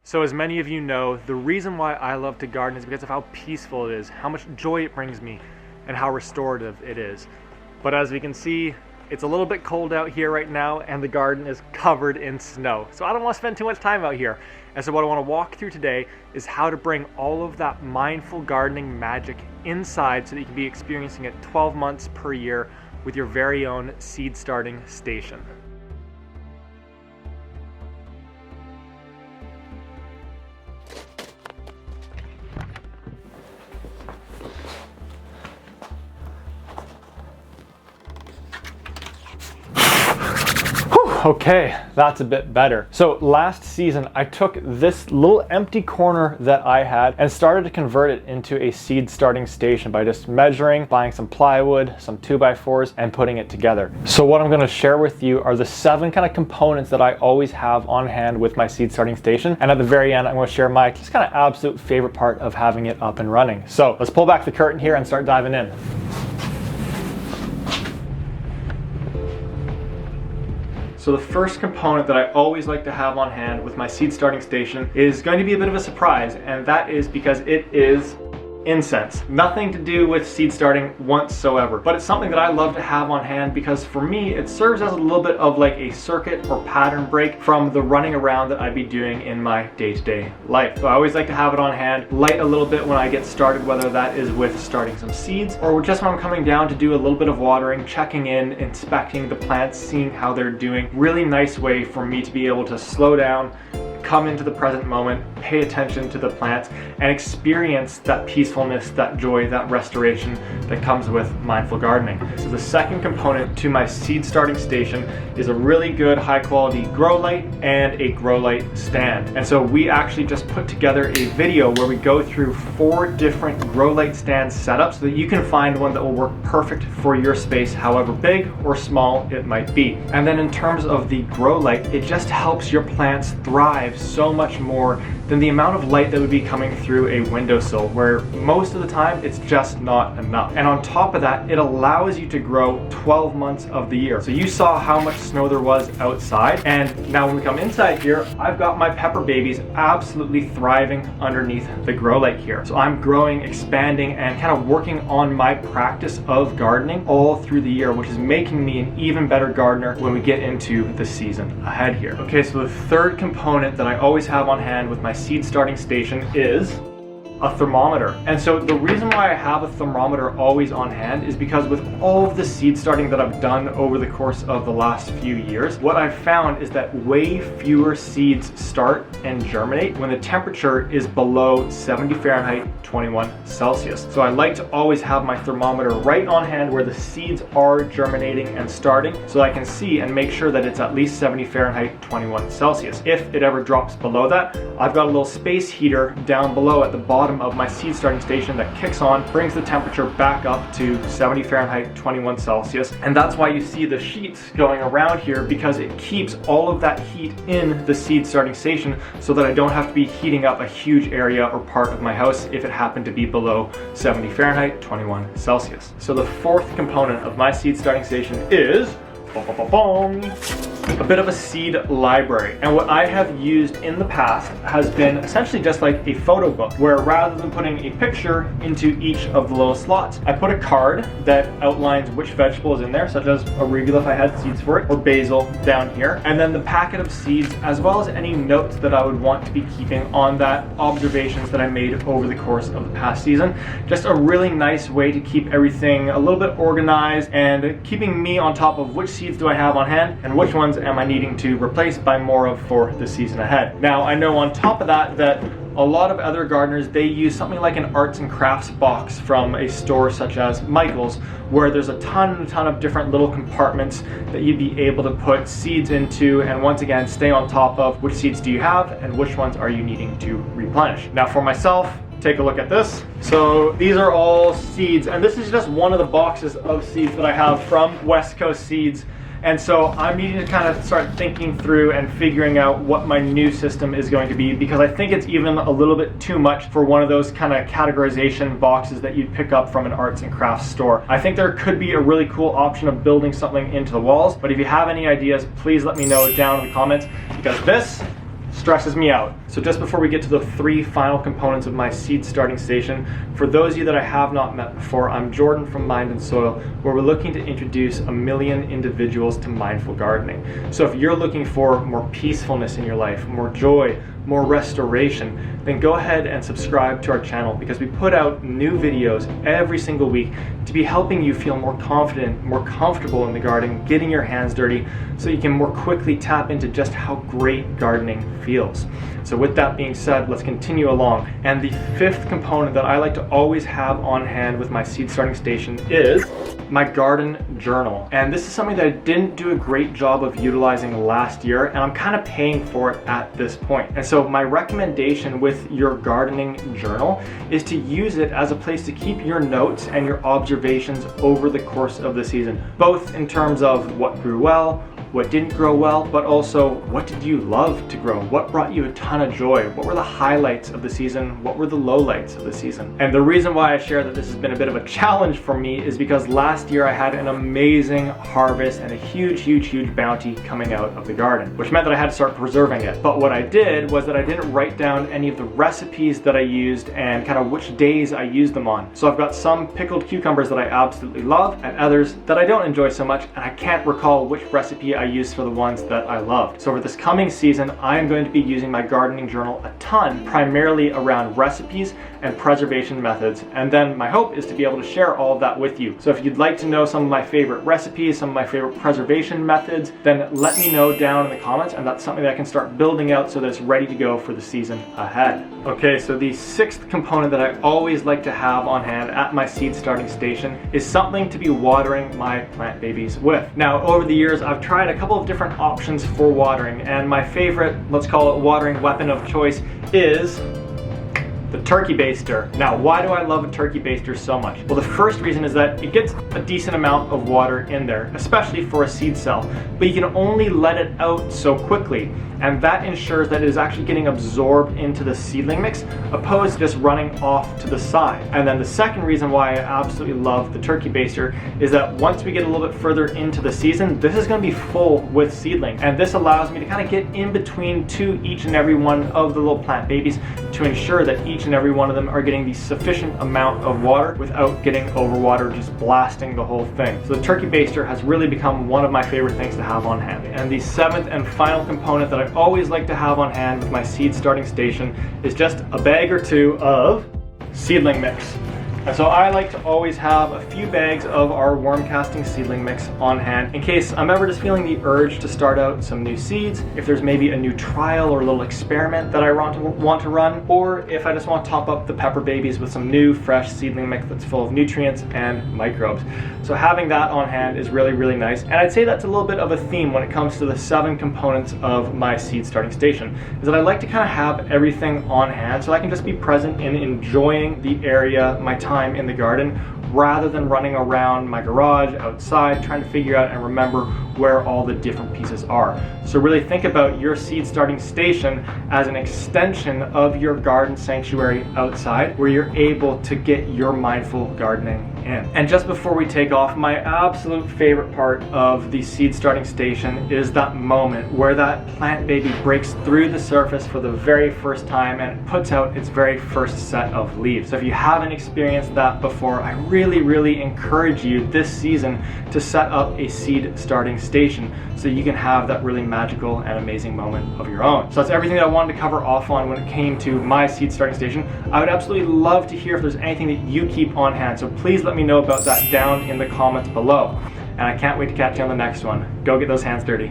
So as many of you know, the reason why I love to garden is because of how peaceful it is, how much joy it brings me, and how restorative it is. But as we can see, it's a little bit cold out here right now and the garden is covered in snow. So I don't want to spend too much time out here. And so what I want to walk through today is how to bring all of that mindful gardening magic inside so that you can be experiencing it 12 months per year with your very own seed starting station. Okay, that's a bit better. So last season, I took this little empty corner that I had and started to convert it into a seed starting station by just measuring, buying some plywood, some 2x4s, and putting it together. So what I'm gonna share with you are the 7 kind of components that I always have on hand with my seed starting station. And at the very end, I'm gonna share my just kind of absolute favorite part of having it up and running. So let's pull back the curtain here and start diving in. So the first component that I always like to have on hand with my seed starting station is going to be a bit of a surprise, and that is because it is incense. Nothing to do with seed starting whatsoever, but it's something that I love to have on hand because for me it serves as a little bit of like a circuit or pattern break from the running around that I'd be doing in my day-to-day life. So I always like to have it on hand, light a little bit when I get started, whether that is with starting some seeds or just when I'm coming down to do a little bit of watering, checking in, inspecting the plants, seeing how they're doing. Really nice way for me to be able to slow down, come into the present moment, pay attention to the plants, and experience that peacefulness, that joy, that restoration that comes with mindful gardening. So the second component to my seed starting station is a really good high quality grow light and a grow light stand. And so we actually just put together a video where we go through 4 different grow light stand setups so that you can find one that will work perfect for your space, however big or small it might be. And then in terms of the grow light, it just helps your plants thrive so much more than the amount of light that would be coming through a windowsill, where most of the time it's just not enough. And on top of that, it allows you to grow 12 months of the year. So you saw how much snow there was outside, and now when we come inside here, I've got my pepper babies absolutely thriving underneath the grow light here. So I'm growing, expanding, and kind of working on my practice of gardening all through the year, which is making me an even better gardener when we get into the season ahead here. Okay, so the third component that I always have on hand with my seed starting station is a thermometer. And so the reason why I have a thermometer always on hand is because with all of the seed starting that I've done over the course of the last few years, what I've found is that way fewer seeds start and germinate when the temperature is below 70 Fahrenheit, 21 Celsius. So I like to always have my thermometer right on hand where the seeds are germinating and starting so I can see and make sure that it's at least 70 Fahrenheit, 21 Celsius. If it ever drops below that, I've got a little space heater down below at the bottom of my seed starting station that kicks on, brings the temperature back up to 70 Fahrenheit, 21 Celsius. And that's why you see the sheets going around here, because it keeps all of that heat in the seed starting station so that I don't have to be heating up a huge area or part of my house if it happened to be below 70 Fahrenheit, 21 Celsius. So the fourth component of my seed starting station is a bit of a seed library. And what I have used in the past has been essentially just like a photo book, where rather than putting a picture into each of the little slots, I put a card that outlines which vegetable is in there, such as arugula if I had seeds for it, or basil down here, and then the packet of seeds, as well as any notes that I would want to be keeping on that, observations that I made over the course of the past season. Just a really nice way to keep everything a little bit organized and keeping me on top of which seeds do I have on hand and which ones am I needing to replace by more of for the season ahead. Now I know on top of that a lot of other gardeners, they use something like an arts and crafts box from a store such as Michael's, where there's a ton of different little compartments that you'd be able to put seeds into, and once again stay on top of which seeds do you have and which ones are you needing to replenish. Now for myself, take a look at this. So these are all seeds, and this is just one of the boxes of seeds that I have from West Coast Seeds. And so I'm needing to kind of start thinking through and figuring out what my new system is going to be, because I think it's even a little bit too much for one of those kind of categorization boxes that you'd pick up from an arts and crafts store. I think there could be a really cool option of building something into the walls, but if you have any ideas, please let me know down in the comments, because this stresses me out. So just before we get to the 3 final components of my seed starting station, for those of you that I have not met before, I'm Jordan from Mind and Soil, where we're looking to introduce 1 million individuals to mindful gardening. So if you're looking for more peacefulness in your life, more joy, more restoration, then go ahead and subscribe to our channel, because we put out new videos every single week to be helping you feel more confident, more comfortable in the garden, getting your hands dirty, so you can more quickly tap into just how great gardening feels. So with that being said, let's continue along. And the 5th component that I like to always have on hand with my seed starting station is my garden journal. And this is something that I didn't do a great job of utilizing last year, and I'm kind of paying for it at this point. And so my recommendation with your gardening journal is to use it as a place to keep your notes and your observations over the course of the season, both in terms of what grew well, what didn't grow well, but also what did you love to grow? What brought you a ton of joy? What were the highlights of the season? What were the lowlights of the season? And the reason why I share that this has been a bit of a challenge for me is because last year I had an amazing harvest and a huge bounty coming out of the garden, which meant that I had to start preserving it. But what I did was that I didn't write down any of the recipes that I used and kind of which days I used them on. So I've got some pickled cucumbers that I absolutely love and others that I don't enjoy so much, and I can't recall which recipe I used for the ones that I loved. So over this coming season, I am going to be using my gardening journal a ton, primarily around recipes and preservation methods. And then my hope is to be able to share all of that with you. So if you'd like to know some of my favorite recipes, some of my favorite preservation methods, then let me know down in the comments, and that's something that I can start building out so that it's ready to go for the season ahead. Okay, so the 6th component that I always like to have on hand at my seed starting station is something to be watering my plant babies with. Now, over the years, I've tried a couple of different options for watering, and my favorite, let's call it watering weapon of choice, is the turkey baster. Now, why do I love a turkey baster so much? Well, the first reason is that it gets a decent amount of water in there, especially for a seed cell, but you can only let it out so quickly, and that ensures that it is actually getting absorbed into the seedling mix, opposed to just running off to the side. And then the second reason why I absolutely love the turkey baster is that once we get a little bit further into the season, this is going to be full with seedlings, and this allows me to kind of get in between to each and every one of the little plant babies to ensure that each and every one of them are getting the sufficient amount of water without getting overwatered, just blasting the whole thing. So the turkey baster has really become one of my favorite things to have on hand. And the 7th and final component that I always like to have on hand with my seed starting station is just a bag or 2 of seedling mix. And so I like to always have a few bags of our worm casting seedling mix on hand in case I'm ever just feeling the urge to start out some new seeds, if there's maybe a new trial or a little experiment that I want to run, or if I just want to top up the pepper babies with some new fresh seedling mix that's full of nutrients and microbes. So having that on hand is really nice, and I'd say that's a little bit of a theme when it comes to the 7 components of my seed starting station, is that I like to kind of have everything on hand so I can just be present in enjoying the area, my time in the garden, rather than running around my garage outside trying to figure out and remember where all the different pieces are. So really think about your seed starting station as an extension of your garden sanctuary outside, where you're able to get your mindful gardening in. And just before we take off, my absolute favorite part of the seed starting station is that moment where that plant baby breaks through the surface for the very first time and puts out its very first set of leaves. So if you haven't experienced that before, I really encourage you this season to set up a seed starting station so you can have that really magical and amazing moment of your own. So that's everything that I wanted to cover off on when it came to my seed starting station. I would absolutely love to hear if there's anything that you keep on hand, so please let me know about that down in the comments below. And I can't wait to catch you on the next one. Go get those hands dirty.